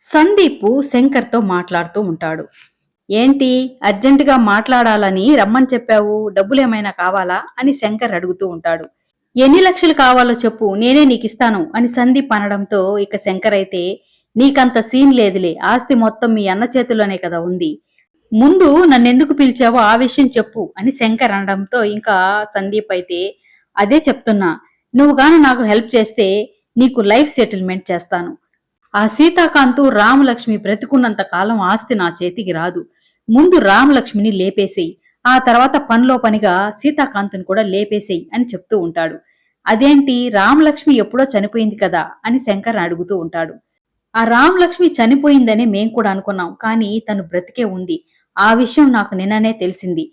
సందీప్ శంకర్తో మాట్లాడుతూ ఉంటాడు. ఏంటి అర్జెంటుగా మాట్లాడాలని రమ్మని చెప్పావు, డబ్బులేమైనా కావాలా అని శంకర్ అడుగుతూ ఉంటాడు. ఎన్ని లక్షలు కావాలో చెప్పు, నేనే నీకిస్తాను అని సందీప్ అనడంతో ఇక శంకర్ అయితే, నీకంత సీన్ లేదులే, ఆస్తి మొత్తం మీ అన్న చేతిలోనే కదా ఉంది, ముందు నన్నెందుకు పిలిచావో ఆ విషయం చెప్పు అని శంకర్ అనడంతో ఇంకా సందీప్ అయితే, అదే చెప్తున్నా, నువ్వు గాని నాకు హెల్ప్ చేస్తే నీకు లైఫ్ సెటిల్మెంట్ చేస్తాను. ఆ సీతాకాంతు రామలక్ష్మి బ్రతికున్నంత కాలం ఆస్తి నా చేతికి రాదు. ముందు రామలక్ష్మిని లేపేసేయి, ఆ తర్వాత పనిలో పనిగా సీతాకాంతుని కూడా లేపేసేయి అని చెప్తూ ఉంటాడు. అదేంటి, రామలక్ష్మి ఎప్పుడో చనిపోయింది కదా అని శంకర్ అడుగుతూ ఉంటాడు. ఆ రామలక్ష్మి చనిపోయిందనే మేం కూడా అనుకున్నాం, కానీ తను బ్రతికే ఉంది. ఆ విషయం నాకు నిన్ననే తెలిసింది.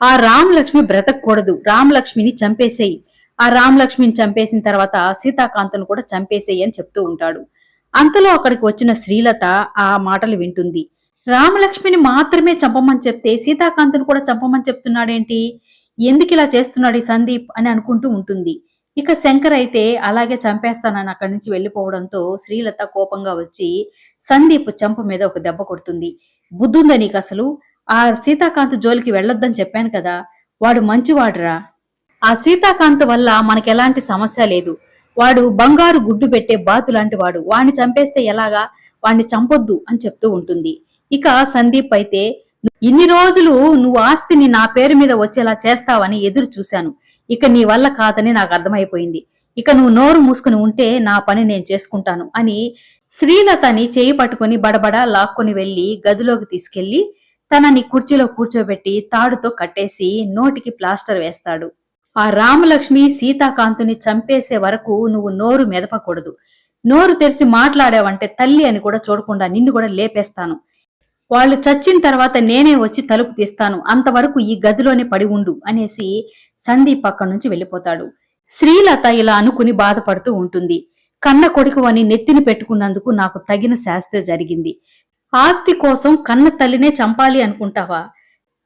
ఆ రామలక్ష్మి బ్రతకూడదు, రామలక్ష్మిని చంపేసేయి, ఆ రామలక్ష్మిని చంపేసిన తర్వాత సీతాకాంతును కూడా చంపేసేయి అని చెప్తూ ఉంటాడు. అంతలో అక్కడికి వచ్చిన శ్రీలత ఆ మాటలు వింటుంది. రామలక్ష్మిని మాత్రమే చంపమని చెప్తే సీతాకాంతును కూడా చంపమని చెప్తున్నాడేంటి, ఎందుకిలా చేస్తున్నాడు ఈ సందీప్ అని అనుకుంటూ ఉంటుంది. ఇక శంకర్ అయితే అలాగే చంపేస్తానని అక్కడి నుంచి వెళ్లిపోవడంతో శ్రీలత కోపంగా వచ్చి సందీప్ చెంప మీద ఒక దెబ్బ కొడుతుంది. బుద్ధుందా నీకు అసలు, ఆ సీతాకాంత్ జోలికి వెళ్ళొద్దని చెప్పాను కదా, వాడు మంచివాడురా, ఆ సీతాకాంత్ వల్ల మనకెలాంటి సమస్య లేదు, వాడు బంగారు గుడ్డు పెట్టే బాతు లాంటి వాడు, వాణ్ణి చంపేస్తే ఎలాగా, వాణ్ణి చంపొద్దు అని చెప్తూ ఉంటుంది. ఇక సందీప్ అయితే, ఇన్ని రోజులు నువ్వు ఆస్తిని నా పేరు మీద వచ్చేలా చేస్తావని ఎదురు చూశాను, ఇక నీ వల్ల కాదని నాకు అర్థమైపోయింది, ఇక నువ్వు నోరు మూసుకుని ఉంటే నా పని నేను చేసుకుంటాను అని శ్రీలతని చేయి పట్టుకుని బడబడా లాక్కొని వెళ్లి గదిలోకి తీసుకెళ్లి తనని కుర్చీలో కూర్చోబెట్టి తాడుతో కట్టేసి నోటికి ప్లాస్టర్ వేస్తాడు. ఆ రామలక్ష్మి సీతాకాంతుని చంపేసే వరకు నువ్వు నోరు మెదపకూడదు, నోరు తెరిచి మాట్లాడావంటే తల్లి అని కూడా చూడకుండా నిన్ను కూడా లేపేస్తాను, వాళ్ళు చచ్చిన తర్వాత నేనే వచ్చి తలుపు తీస్తాను, అంతవరకు ఈ గదిలోనే పడి ఉండు అనేసి సందీప్ అక్కడి నుంచి వెళ్ళిపోతాడు. శ్రీలత ఇలా అనుకుని బాధపడుతూ ఉంటుంది. కన్న కొడుకు అని నెత్తిని పెట్టుకున్నందుకు నాకు తగిన శాస్త్ర జరిగింది, ఆస్తి కోసం కన్న తల్లినే చంపాలి అనుకుంటావా,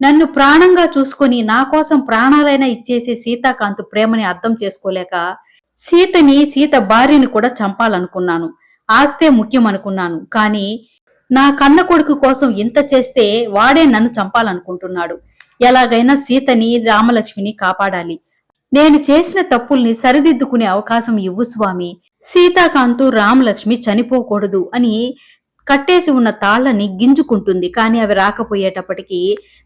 నన్ను ప్రాణంగా చూసుకుని నా కోసం ప్రాణాలైనా ఇచ్చేసే సీతాకాంత్ ప్రేమని అర్థం చేసుకోలేక సీత భార్యని కూడా చంపాలనుకున్నాను, ఆస్తే ముఖ్యం అనుకున్నాను, కానీ నా కన్న కొడుకు కోసం ఇంత చేస్తే వాడే నన్ను చంపాలనుకుంటున్నాడు, ఎలాగైనా సీతని రామలక్ష్మిని కాపాడాలి, నేను చేసిన తప్పుల్ని సరిదిద్దుకునే అవకాశం ఇవ్వు స్వామి, సీతాకాంతు రామలక్ష్మి చనిపోకూడదు అని కట్టేసి ఉన్న తాళ్లని గింజుకుంటుంది, కానీ అవి రాకపోయేటప్పటికీ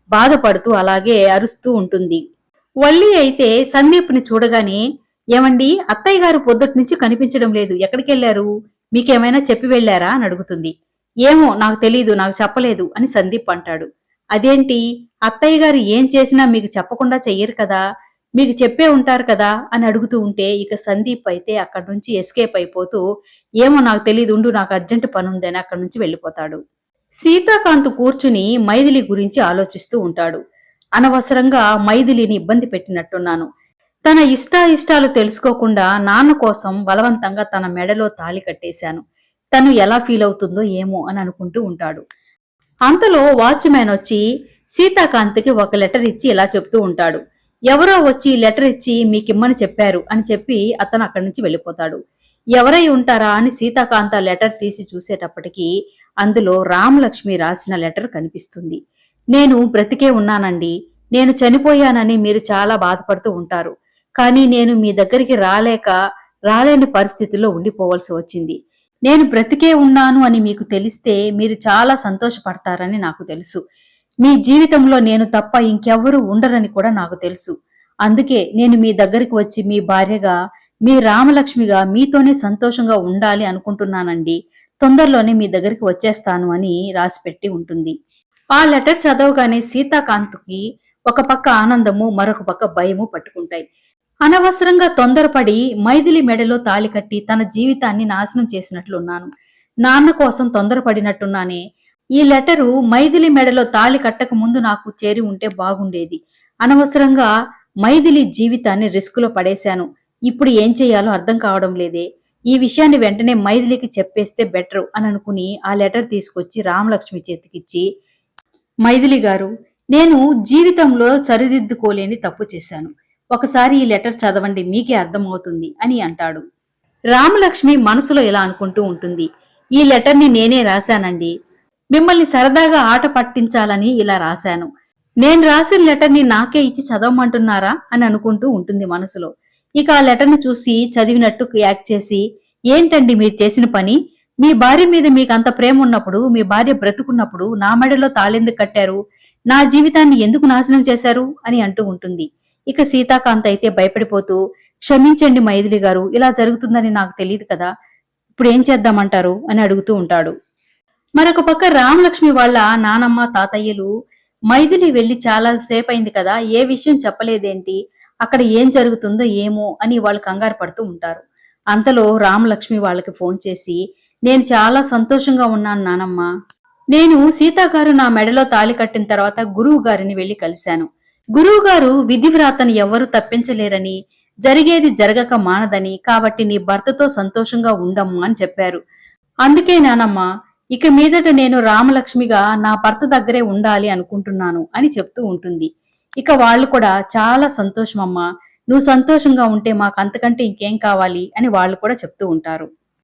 బాధపడుతూ అలాగే అరుస్తూ ఉంటుంది. వల్లి అయితే సందీప్ని చూడగానే, ఏమండి, అత్తయ్య గారు పొద్దుటి నుంచి కనిపించడం లేదు, ఎక్కడికెళ్లారు, మీకేమైనా చెప్పి వెళ్లారా అని అడుగుతుంది. ఏమో నాకు తెలీదు, నాకు చెప్పలేదు అని సందీప్ అంటాడు. అదేంటి, అత్తయ్య గారు ఏం చేసినా మీకు చెప్పకుండా చెయ్యరు కదా, మీకు చెప్పే ఉంటారు కదా అని అడుగుతూ ఉంటే ఇక సందీప్ అయితే అక్కడి నుంచి ఎస్కేప్ అయిపోతూ, ఏమో నాకు తెలీదు, ఉండు, నాకు అర్జెంట్ పనుంది అని అక్కడి నుంచి వెళ్ళిపోతాడు. సీతాకాంత్ కూర్చుని మైథిలి గురించి ఆలోచిస్తూ ఉంటాడు. అనవసరంగా మైథిలిని ఇబ్బంది పెట్టినట్టున్నాను, తన ఇష్టాయిష్టాలు తెలుసుకోకుండా నాన్న కోసం బలవంతంగా తన మెడలో తాళి కట్టేశాను, తను ఎలా ఫీల్ అవుతుందో ఏమో అని అనుకుంటూ ఉంటాడు. అంతలో వాచ్మ్యాన్ వచ్చి సీతాకాంత్కి ఒక లెటర్ ఇచ్చి ఇలా చెప్తూ ఉంటాడు. ఎవరో వచ్చి లెటర్ ఇచ్చి మీకిమ్మని చెప్పారు అని చెప్పి అతను అక్కడి నుంచి వెళ్ళిపోతాడు. ఎవరై ఉంటారా అని సీతాకాంత లెటర్ తీసి చూసేటప్పటికీ అందులో రామలక్ష్మి రాసిన లెటర్ కనిపిస్తుంది. నేను బ్రతికే ఉన్నానండి, నేను చనిపోయానని మీరు చాలా బాధపడుతూ ఉంటారు, కానీ నేను మీ దగ్గరికి రాలేని పరిస్థితిలో ఉండిపోవలసి వచ్చింది, నేను బ్రతికే ఉన్నాను అని మీకు తెలిస్తే మీరు చాలా సంతోషపడతారని నాకు తెలుసు, మీ జీవితంలో నేను తప్ప ఇంకెవ్వరూ ఉండరని కూడా నాకు తెలుసు, అందుకే నేను మీ దగ్గరికి వచ్చి మీ భార్యగా, మీ రామలక్ష్మిగా మీతోనే సంతోషంగా ఉండాలి అనుకుంటున్నానండి, తొందరలోనే మీ దగ్గరికి వచ్చేస్తాను అని రాసిపెట్టి ఉంటుంది. ఆ లెటర్ చదవగానే సీతాకాంత్కి ఒక పక్క ఆనందము, మరొక పక్క భయము పట్టుకుంటాయి. అనవసరంగా తొందరపడి మైథిలి మెడలో తాళి కట్టి తన జీవితాన్ని నాశనం చేసినట్లున్నాను, నాన్న కోసం తొందరపడినట్టున్నానే, ఈ లెటరు మైథిలి మెడలో తాళి కట్టక ముందు నాకు చేరి ఉంటే బాగుండేది, అనవసరంగా మైథిలి జీవితాన్ని రిస్కులో పడేశాను, ఇప్పుడు ఏం చెయ్యాలో అర్థం కావడం లేదే, ఈ విషయాన్ని వెంటనే మైథిలికి చెప్పేస్తే బెటర్ అని అనుకుని ఆ లెటర్ తీసుకొచ్చి రామలక్ష్మి చేతికిచ్చి, మైథిలి గారు, నేను జీవితంలో సరిదిద్దుకోలేని తప్పు చేశాను, ఒకసారి ఈ లెటర్ చదవండి, మీకే అర్థమవుతుంది అని అంటాడు. రామలక్ష్మి మనసులో ఇలా అనుకుంటూ ఉంటుంది. ఈ లెటర్ని నేనే రాశానండి. మిమ్మల్ని సరదాగా ఆట పట్టించాలని ఇలా రాశాను. నేను రాసిన లెటర్ని నాకే ఇచ్చి చదవమంటున్నారా అని అనుకుంటూ ఉంటుంది మనసులో. ఇక ఆ లెటర్ని చూసి చదివినట్టు యాక్ట్ చేసి, ఏంటండి మీరు చేసిన పని? మీ భార్య మీద మీకంత ప్రేమ ఉన్నప్పుడు, మీ భార్య బ్రతుకున్నప్పుడు నా మెడలో తాళెందుకు కట్టారు? నా జీవితాన్ని ఎందుకు నాశనం చేశారు? అని అంటూ ఉంటుంది. ఇక సీతాకాంత్ అయితే భయపడిపోతూ, క్షమించండి మైథిలి గారు, ఇలా జరుగుతుందని నాకు తెలియదు కదా, ఇప్పుడు ఏం చేద్దామంటారు అని అడుగుతూ ఉంటాడు. మరొక పక్క రామలక్ష్మి వాళ్ళ నానమ్మ తాతయ్యలు మైథిలి వెళ్లి చాలా సేపయింది కదా, ఏ విషయం చెప్పలేదేంటి, అక్కడ ఏం జరుగుతుందో ఏమో అని వాళ్ళు కంగారు పడుతూ ఉంటారు. అంతలో రామలక్ష్మి వాళ్ళకి ఫోన్ చేసి, నేను చాలా సంతోషంగా ఉన్నాను నానమ్మ. నేను సీతాగారు నా మెడలో తాళి కట్టిన తర్వాత గురువు గారిని వెళ్లి కలిశాను. గురువు గారు విధివ్రాతను ఎవ్వరూ తప్పించలేరని, జరిగేది జరగక మానదని, కాబట్టి నీ భర్తతో సంతోషంగా ఉండము అని చెప్పారు. అందుకే నానమ్మ, ఇక మీదట నేను రామలక్ష్మిగా నా భర్త దగ్గరే ఉండాలి అనుకుంటున్నాను అని చెప్తూ ఉంటుంది. ఇక వాళ్ళు కూడా చాలా సంతోషమమ్మా, నువ్వు సంతోషంగా ఉంటే మాకు అంతకంటే ఇంకేం కావాలి అని వాళ్ళు కూడా చెప్తూ ఉంటారు.